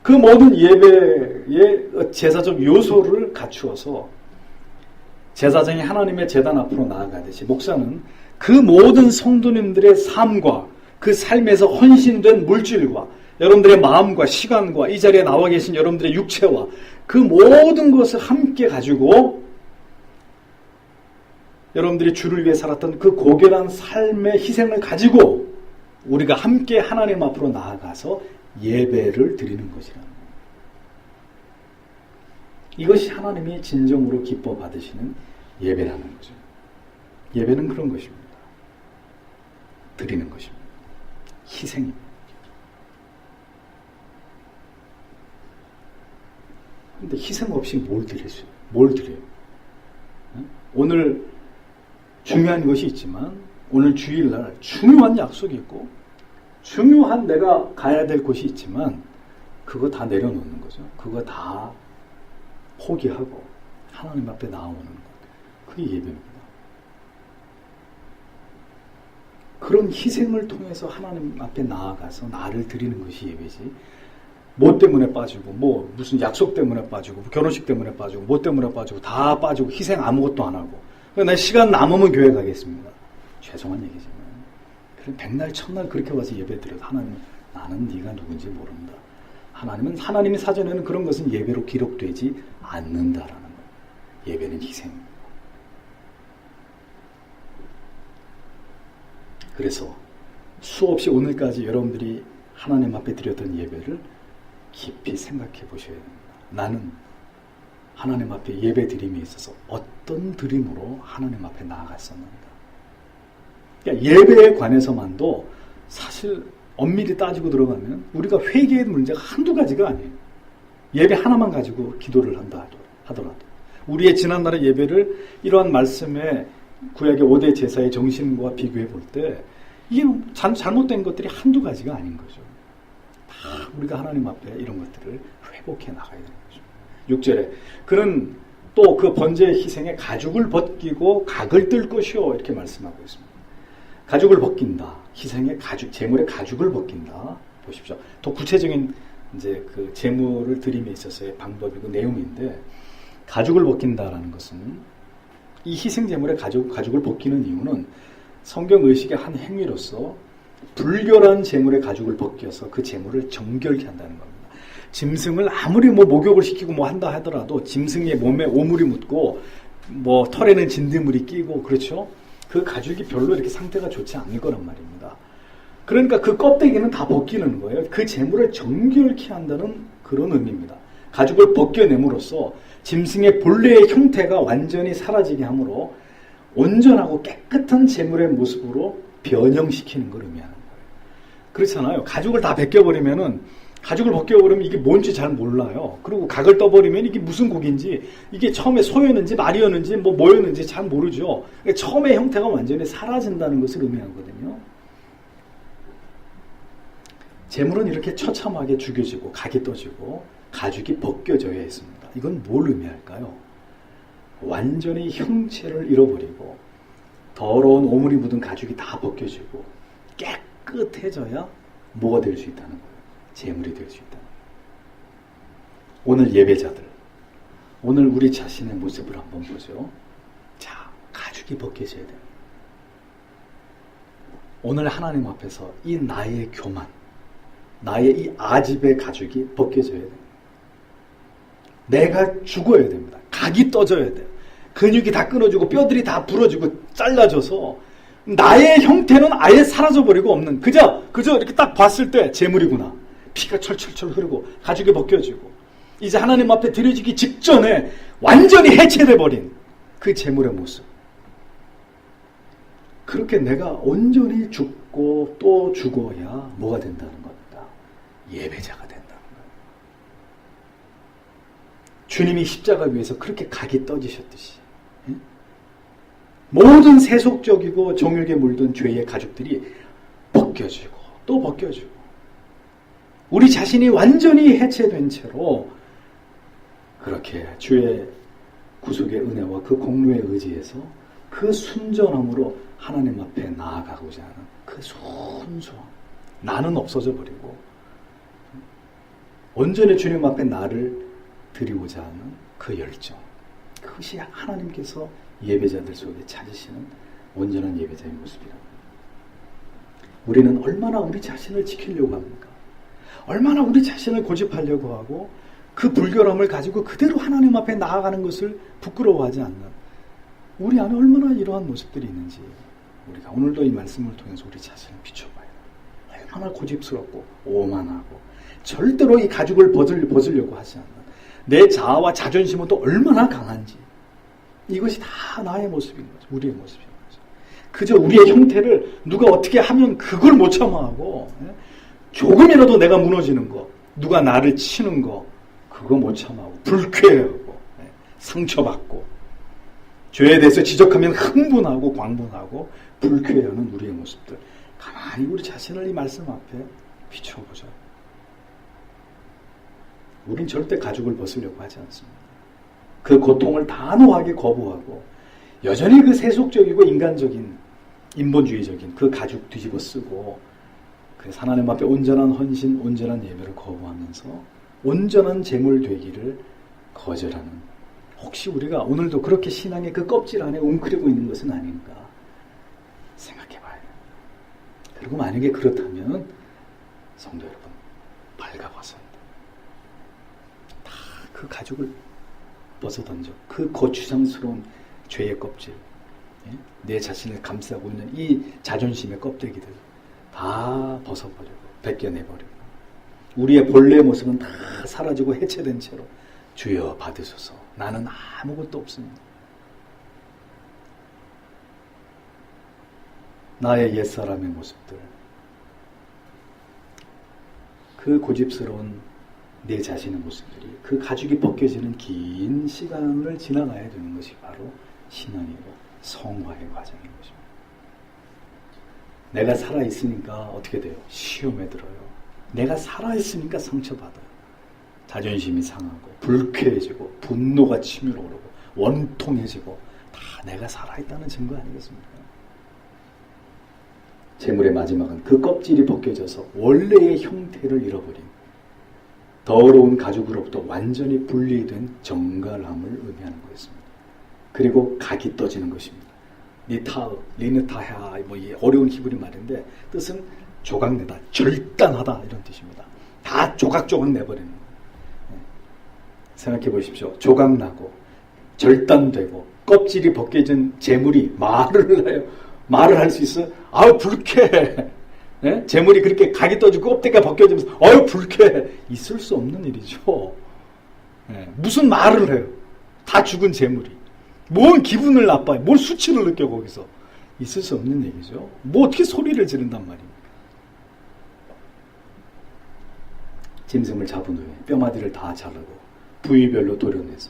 그 모든 예배의 제사적 요소를 갖추어서 제사장이 하나님의 제단 앞으로 나아가듯이, 목사는 그 모든 성도님들의 삶과 그 삶에서 헌신된 물질과 여러분들의 마음과 시간과 이 자리에 나와 계신 여러분들의 육체와 그 모든 것을 함께 가지고 여러분들이 주를 위해 살았던 그 고결한 삶의 희생을 가지고 우리가 함께 하나님 앞으로 나아가서 예배를 드리는 것이라는 거예요. 이것이 하나님이 진정으로 기뻐 받으시는 예배라는 거죠. 예배는 그런 것입니다. 드리는 것입니다. 희생입니다. 그런데 희생 없이 뭘 드려요? 오늘 중요한 것이 있지만, 오늘 주일날 중요한 약속이 있고 중요한 내가 가야 될 곳이 있지만 그거 다 내려놓는 거죠. 그거 다 포기하고 하나님 앞에 나오는 것. 그게 예배입니다. 그런 희생을 통해서 하나님 앞에 나아가서 나를 드리는 것이 예배지, 뭐 때문에 빠지고, 뭐 무슨 약속 때문에 빠지고, 결혼식 때문에 빠지고, 뭐 때문에 빠지고, 다 빠지고 희생 아무것도 안 하고 내 시간 남으면 교회 가겠습니다. 죄송한 얘기지만 그럼 백날 첫날 그렇게 와서 예배 드려도 하나님은 나는 네가 누군지 모른다. 하나님의 사전에는 그런 것은 예배로 기록되지 않는다라는 거예요. 예배는 희생입니다. 그래서 수없이 오늘까지 여러분들이 하나님 앞에 드렸던 예배를 깊이 생각해 보셔야 됩니다. 나는 하나님 앞에 예배 드림에 있어서 어떤 드림으로 하나님 앞에 나아갔었는가. 그러니까 예배에 관해서만도 사실 엄밀히 따지고 들어가면 우리가 회개의 문제가 한두 가지가 아니에요. 예배 하나만 가지고 기도를 한다 하더라도 우리의 지난날의 예배를 이러한 말씀의 구약의 5대 제사의 정신과 비교해 볼 때 이게 잘못된 것들이 한두 가지가 아닌 거죠. 다 우리가 하나님 앞에 이런 것들을 회복해 나가야 되는 거죠. 6절에 그는 또 그 번제의 희생에 가죽을 벗기고 각을 뜰 것이요 이렇게 말씀하고 있습니다. 가죽을 벗긴다. 희생의 가죽, 제물의 가죽을 벗긴다. 보십시오. 더 구체적인 이제 그 제물을 드림에 있어서의 방법이고 내용인데 가죽을 벗긴다라는 것은 이 희생 제물의 가죽을 벗기는 이유는 성경 의식의 한 행위로서 불결한 제물의 가죽을 벗겨서 그 제물을 정결케 한다는 겁니다. 짐승을 아무리 목욕을 시키고 한다 하더라도 짐승의 몸에 오물이 묻고 털에는 진드물이 끼고 그렇죠? 그 가죽이 별로 이렇게 상태가 좋지 않을 거란 말입니다. 그러니까 그 껍데기는 다 벗기는 거예요. 그 제물을 정결케 한다는 그런 의미입니다. 가죽을 벗겨냄으로써 짐승의 본래의 형태가 완전히 사라지게 하므로 온전하고 깨끗한 제물의 모습으로 변형시키는 걸 의미하는 거예요. 그렇잖아요. 가죽을 다 벗겨버리면 이게 뭔지 잘 몰라요. 그리고 각을 떠버리면 이게 무슨 고기인지, 이게 처음에 소였는지 말이었는지 뭐였는지 잘 모르죠. 그러니까 처음의 형태가 완전히 사라진다는 것을 의미하거든요. 제물은 이렇게 처참하게 죽여지고 각이 떠지고 가죽이 벗겨져야 했습니다. 이건 뭘 의미할까요? 완전히 형체를 잃어버리고 더러운 오물이 묻은 가죽이 다 벗겨지고 깨끗해져야 뭐가 될 수 있다는 거예요? 제물이 될 수 있다는 거예요. 오늘 예배자들, 오늘 우리 자신의 모습을 한번 보죠. 자, 가죽이 벗겨져야 돼요. 오늘 하나님 앞에서 이 나의 교만, 나의 이 아집의 가죽이 벗겨져야 돼요. 내가 죽어야 됩니다. 각이 떠져야 돼요. 근육이 다 끊어지고 뼈들이 다 부러지고 잘라져서 나의 형태는 아예 사라져버리고 없는 그저 이렇게 딱 봤을 때 제물이구나. 피가 철철철 흐르고 가죽이 벗겨지고 이제 하나님 앞에 드려지기 직전에 완전히 해체돼버린 그 제물의 모습. 그렇게 내가 온전히 죽고 또 죽어야 뭐가 된다는 겁니다. 예배자가 된다는 거예요. 주님이 십자가 위에서 그렇게 각이 떠지셨듯이 모든 세속적이고 정욕에 물든 죄의 가죽들이 벗겨지고 또 벗겨지고 우리 자신이 완전히 해체된 채로 그렇게 주의 구속의 은혜와 그 공로에 의지해서 그 순전함으로 하나님 앞에 나아가고자 하는 그 순수함, 나는 없어져 버리고 온전히 주님 앞에 나를 드리고자 하는 그 열정, 그것이 하나님께서 예배자들 속에 찾으시는 온전한 예배자의 모습이랍니다. 우리는 얼마나 우리 자신을 지키려고 합니까? 얼마나 우리 자신을 고집하려고 하고 그 불결함을 가지고 그대로 하나님 앞에 나아가는 것을 부끄러워하지 않는 우리 안에 얼마나 이러한 모습들이 있는지 우리가 오늘도 이 말씀을 통해서 우리 자신을 비춰봐야 돼요. 얼마나 고집스럽고 오만하고 절대로 이 가죽을 벗으려고 하지 않는 내 자아와 자존심은 또 얼마나 강한지 이것이 다 나의 모습인 거죠. 우리의 모습인 거죠. 그저 우리의 형태를 누가 어떻게 하면 그걸 못 참아하고 조금이라도 내가 무너지는 거, 누가 나를 치는 거 그거 못 참아하고 불쾌해하고 상처받고 죄에 대해서 지적하면 흥분하고 광분하고 불쾌해하는 우리의 모습들 가만히 우리 자신을 이 말씀 앞에 비춰보죠. 우린 절대 가죽을 벗으려고 하지 않습니다. 그 고통을 단호하게 거부하고 여전히 그 세속적이고 인간적인 인본주의적인 그 가죽 뒤집어 쓰고 그래서 하나님 앞에 온전한 헌신, 온전한 예배를 거부하면서 온전한 제물 되기를 거절하는 혹시 우리가 오늘도 그렇게 신앙의 그 껍질 안에 웅크리고 있는 것은 아닌가 생각해 봐야 돼요. 그리고 만약에 그렇다면 성도 여러분, 발가벗어야 돼요. 다 그 가죽을 벗어던져. 그 거추장스러운 죄의 껍질, 내 자신을 감싸고 있는 이 자존심의 껍데기들 다 벗어버리고 벗겨내버리고 우리의 본래의 모습은 다 사라지고 해체된 채로 주여 받으소서, 나는 아무것도 없습니다. 나의 옛사람의 모습들, 그 고집스러운 내 자신의 모습들이 그 가죽이 벗겨지는 긴 시간을 지나가야 되는 것이 바로 신앙이고 성화의 과정인 것입니다. 내가 살아있으니까 어떻게 돼요? 시험에 들어요. 내가 살아있으니까 상처받아요. 자존심이 상하고 불쾌해지고 분노가 치밀어 오르고 원통해지고 다 내가 살아있다는 증거 아니겠습니까? 재물의 마지막은 그 껍질이 벗겨져서 원래의 형태를 잃어버린 더러운 가죽으로부터 완전히 분리된 정갈함을 의미하는 거였습니다. 그리고 각이 떠지는 것입니다. 리느타야, 뭐 이 어려운 히브리 말인데 뜻은 조각내다, 절단하다 이런 뜻입니다. 다 조각조각 내버리는 거예요. 생각해 보십시오. 조각나고 절단되고 껍질이 벗겨진 재물이 말을 해요. 말을 할 수 있어요? 아우 불쾌해. 재물이 그렇게 각이 떠지고 껍데기가 벗겨지면서 아유 불쾌해. 있을 수 없는 일이죠. 무슨 말을 해요? 다 죽은 재물이. 뭔 기분을 나빠요? 뭔 수치를 느껴 거기서. 있을 수 없는 얘기죠. 뭐 어떻게 소리를 지른단 말입니까? 짐승을 잡은 후에 뼈마디를 다 자르고 부위별로 도려내서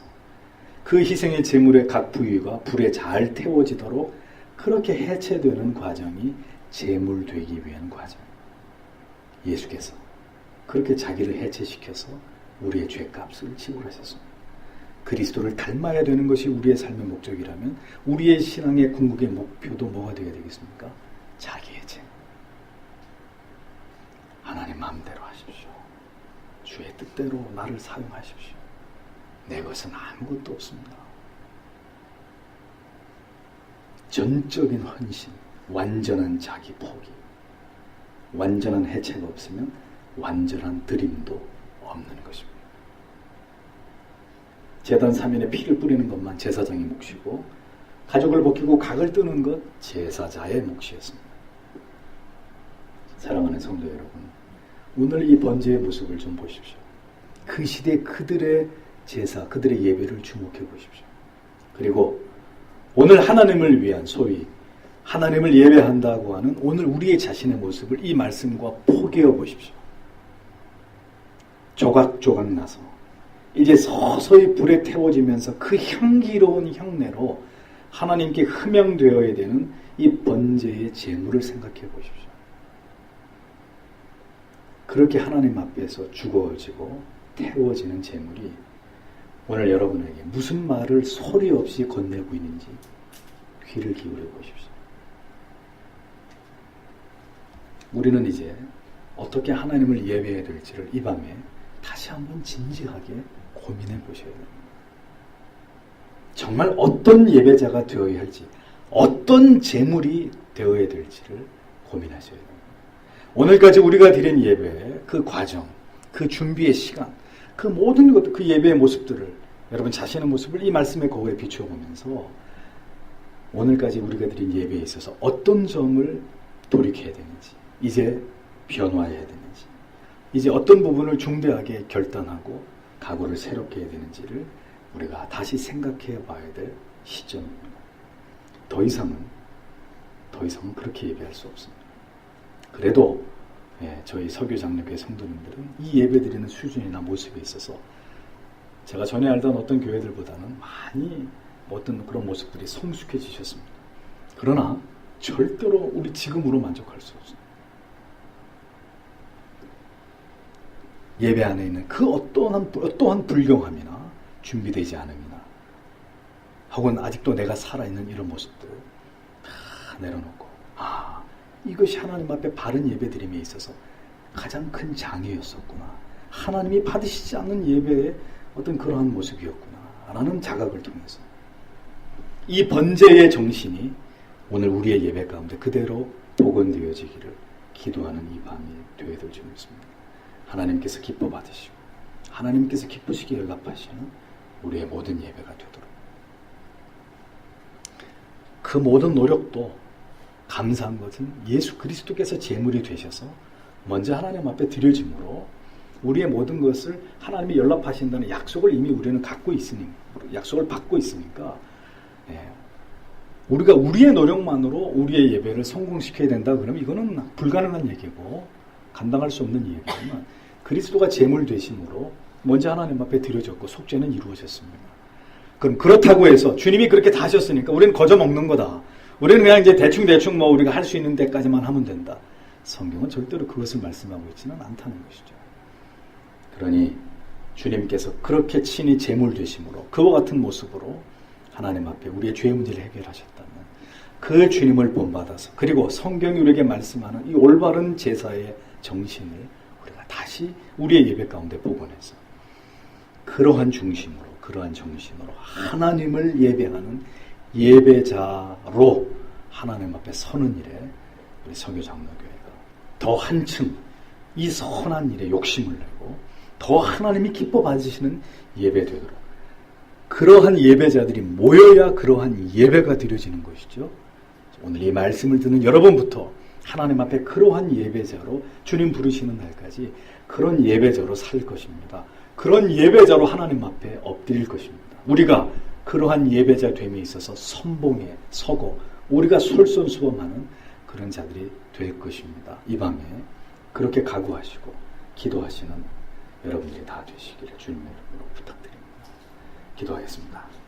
그 희생의 제물의 각 부위가 불에 잘 태워지도록 그렇게 해체되는 과정이 제물 되기 위한 과정. 예수께서 그렇게 자기를 해체시켜서 우리의 죄값을 지불하셨습니다. 그리스도를 닮아야 되는 것이 우리의 삶의 목적이라면 우리의 신앙의 궁극의 목표도 뭐가 되어야 되겠습니까? 자기 해체. 하나님 마음대로 하십시오. 주의 뜻대로 나를 사용하십시오. 내 것은 아무것도 없습니다. 전적인 헌신, 완전한 자기 포기. 완전한 해체가 없으면 완전한 드림도 없는 것입니다. 제단 사면에 피를 뿌리는 것만 제사장의 몫이고 가죽을 벗기고 각을 뜨는 것 제사자의 몫이었습니다. 사랑하는 성도 여러분, 오늘 이 번제의 모습을 좀 보십시오. 그 시대 그들의 제사, 그들의 예배를 주목해 보십시오. 그리고 오늘 하나님을 위한 소위 하나님을 예배한다고 하는 오늘 우리의 자신의 모습을 이 말씀과 포개어 보십시오. 조각조각 나서 이제 서서히 불에 태워지면서 그 향기로운 향내로 하나님께 흠양되어야 되는 이 번제의 제물을 생각해 보십시오. 그렇게 하나님 앞에서 죽어지고 태워지는 제물이 오늘 여러분에게 무슨 말을 소리 없이 건네고 있는지 귀를 기울여 보십시오. 우리는 이제 어떻게 하나님을 예배해야 될지를 이 밤에 다시 한번 진지하게 고민해 보셔야 됩니다. 정말 어떤 예배자가 되어야 할지, 어떤 제물이 되어야 될지를 고민하셔야 됩니다. 오늘까지 우리가 드린 예배의 그 과정, 그 준비의 시간, 그 모든 것, 그 예배의 모습들을 여러분 자신의 모습을 이 말씀의 거울에 비춰보면서 오늘까지 우리가 드린 예배에 있어서 어떤 점을 돌이켜야 되는지, 이제 변화해야 되는지, 이제 어떤 부분을 중대하게 결단하고 각오를 새롭게 해야 되는지를 우리가 다시 생각해 봐야 될 시점입니다. 더 이상은 그렇게 예배할 수 없습니다. 그래도 저희 서교장로교회 성도님들은 이 예배드리는 수준이나 모습에 있어서 제가 전에 알던 어떤 교회들보다는 많이 어떤 그런 모습들이 성숙해지셨습니다. 그러나 절대로 우리 지금으로 만족할 수 없습니다. 예배 안에 있는 그 어떠한 불경함이나 준비되지 않음이나 혹은 아직도 내가 살아있는 이런 모습들을 다 내려놓고 이것이 하나님 앞에 바른 예배드림에 있어서 가장 큰 장애였었구나. 하나님이 받으시지 않는 예배의 어떤 그러한 모습이었구나 라는 자각을 통해서 이 번제의 정신이 오늘 우리의 예배 가운데 그대로 복원되어지기를 기도하는 이 밤이 되어야 될 줄 믿습니다. 하나님께서 기뻐 받으시고 하나님께서 기쁘시게 연락하시는 우리의 모든 예배가 되도록 그 모든 노력도 감사한 것은 예수 그리스도께서 제물이 되셔서 먼저 하나님 앞에 드려짐으로 우리의 모든 것을 하나님이 연락하신다는 약속을 이미 우리는 갖고 있으니 약속을 받고 있으니까 우리가 우리의 노력만으로 우리의 예배를 성공시켜야 된다 그러면 이거는 불가능한 얘기고 감당할 수 없는 얘기지만 그리스도가 제물 되심으로 먼저 하나님 앞에 드려졌고 속죄는 이루어졌습니다. 그럼 그렇다고 해서 주님이 그렇게 다 하셨으니까 우리는 거저 먹는 거다. 우리는 그냥 이제 대충 뭐 우리가 할 수 있는 데까지만 하면 된다. 성경은 절대로 그것을 말씀하고 있지는 않다는 것이죠. 그러니 주님께서 그렇게 친히 제물 되심으로 그와 같은 모습으로 하나님 앞에 우리의 죄 문제를 해결하셨다면 그 주님을 본받아서 그리고 성경이 우리에게 말씀하는 이 올바른 제사의 정신을 우리가 다시 우리의 예배 가운데 복원해서 그러한 중심으로 그러한 정신으로 하나님을 예배하는 예배자로 하나님 앞에 서는 일에 우리 서교장로교회가 더 한층 이 선한 일에 욕심을 내고 더 하나님이 기뻐 받으시는 예배 되도록 그러한 예배자들이 모여야 그러한 예배가 드려지는 것이죠. 오늘 이 말씀을 듣는 여러분부터 하나님 앞에 그러한 예배자로 주님 부르시는 날까지 그런 예배자로 살 것입니다. 그런 예배자로 하나님 앞에 엎드릴 것입니다. 우리가 그러한 예배자 됨에 있어서 선봉에 서고 우리가 솔선수범하는 그런 자들이 될 것입니다. 이 밤에 그렇게 각오하시고 기도하시는 여러분들이 다 되시기를 주님의 이름으로 부탁드립니다. 기도하겠습니다.